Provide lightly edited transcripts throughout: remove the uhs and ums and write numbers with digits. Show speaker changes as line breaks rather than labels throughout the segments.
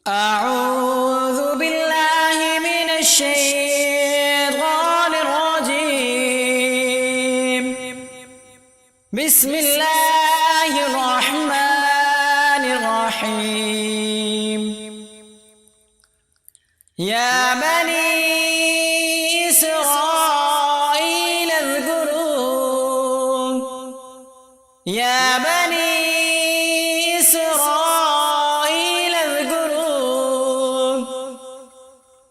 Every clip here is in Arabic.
أعوذ بالله من الشيطان الرجيم. بسم الله الرحمن الرحيم. يا بني إسرائيل اذكروا يا بني إسرائيل اذكروا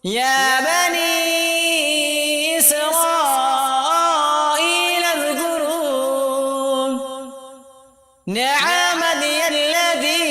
يا بني إسرائيل اذكروا نعمتي التي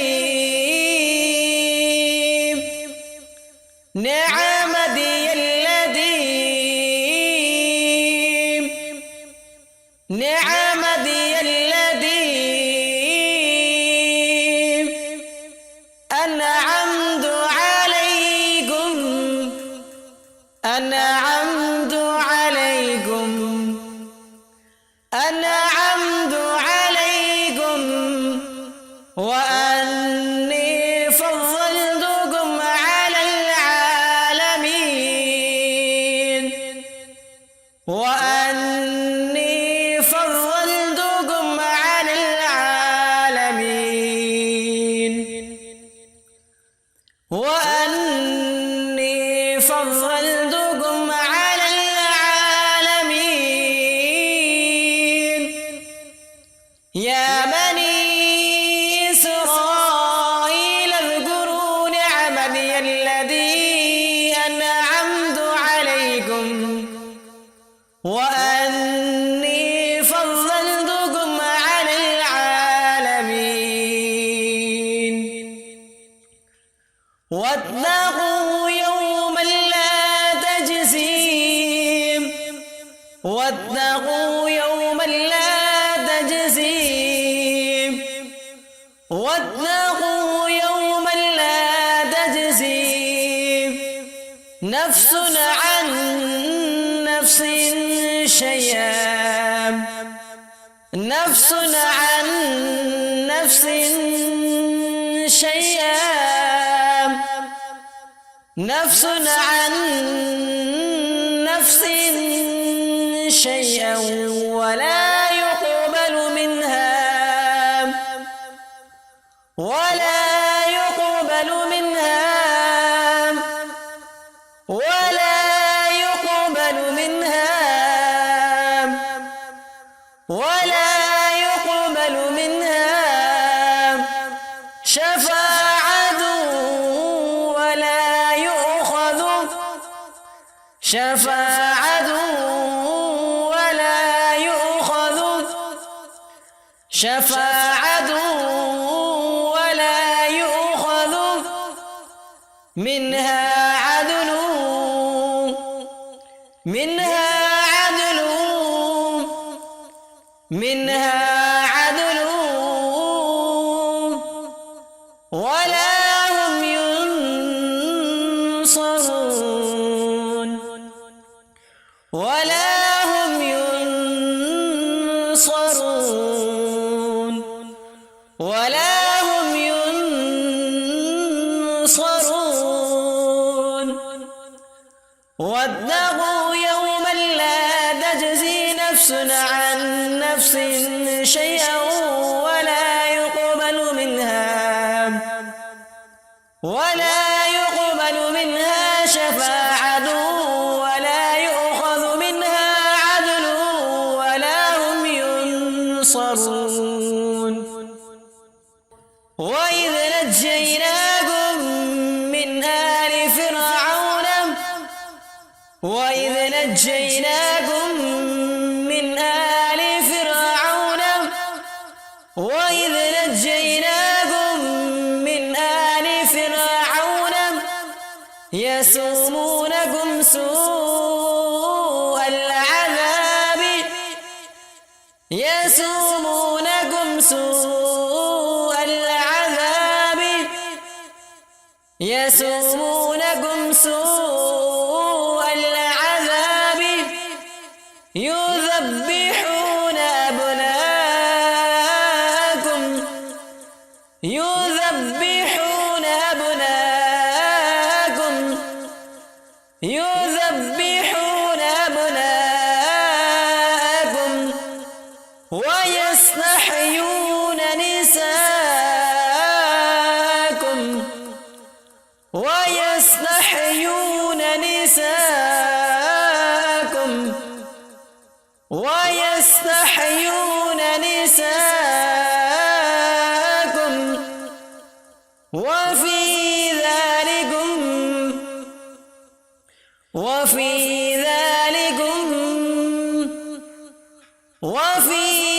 أنعمت عليكم وأني فضلتكم على العالمين وأني فضلتكم على العالمين وأني فضلتكم على العالمين. يا بني إسرائيل اذكروا نعمتي التي أنعمت عليكم وأني فضلتكم على العالمين. واتقوا يوما لا تجزي نفس عن نفس شيئا نفس عن نفس شيئا ولا يقبل منها شفاعة ولا يؤخذ منها عدل ولا هم ينصرون واتقوا يوما لا تجزي نفس عن نفس شيئا ولا يقبل منها شفاعة ولا يؤخذ منها عدل ولا هم ينصرون. وإذ نجيناكم من آل فرعون يسومونكم سوء العذاب يذبحون أبناءكم ويستحيون نساءكم وفي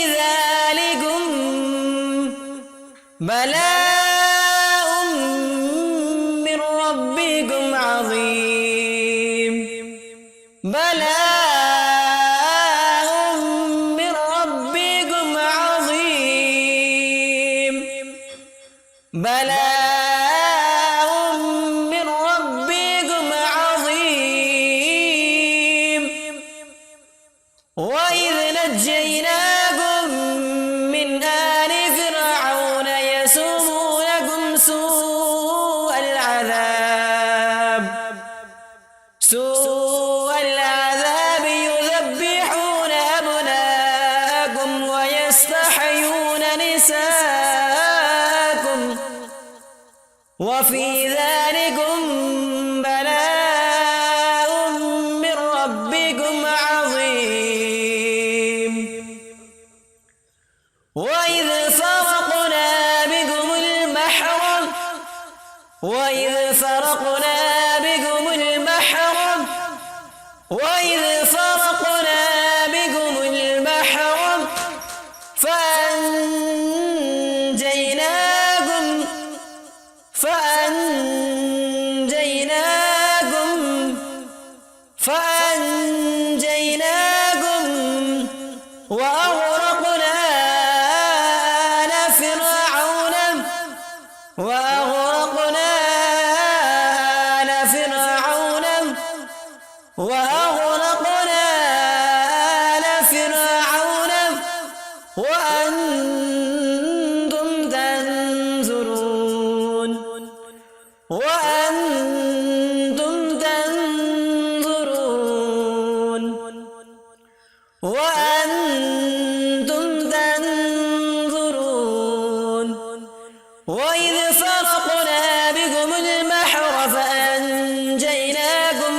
ذلكم بلاء من ربكم عظيم. بلاء من ربكم عظيم. بلاء من ربكم عظيم. وإذ نجيناكم من آل فرعون يسومونكم سوء العذاب يذبحون أبناءكم ويستحيون نساءكم وفي ذلكم بلاء من ربكم عظيم. وإذ فرقنا بكم البحر فأنجيناكم وأغرقنا آل فرعون وأنتم تنظرون. وإذ فرقنا بكم البحر فأنجيناكم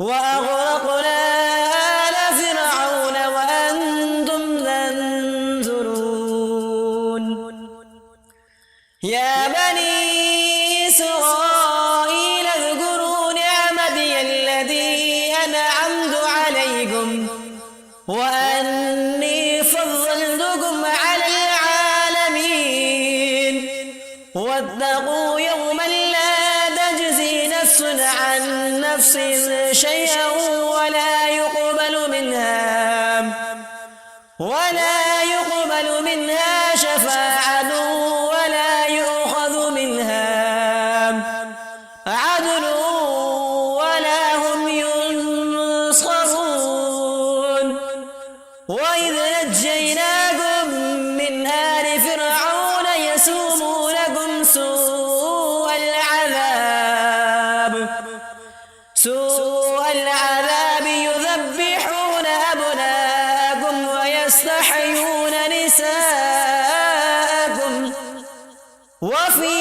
وأغرقنا آل فرعون وأنتم تنظرون. يا بني إسرائيل اذكروا نعمتي التي أنعمت عليكم وأني فضلتكم على العالمين. واتقوا يوما لا تجزي نفس عن نفس شيئا ولا يقبل منها شفاعة ولا يؤخذ منها عدل ولا هم ينصرون. وإذ نجيناكم من آل فرعون يسومونكم سوء العذاب يذبحون أبناءكم ويستحيون نساءكم وفي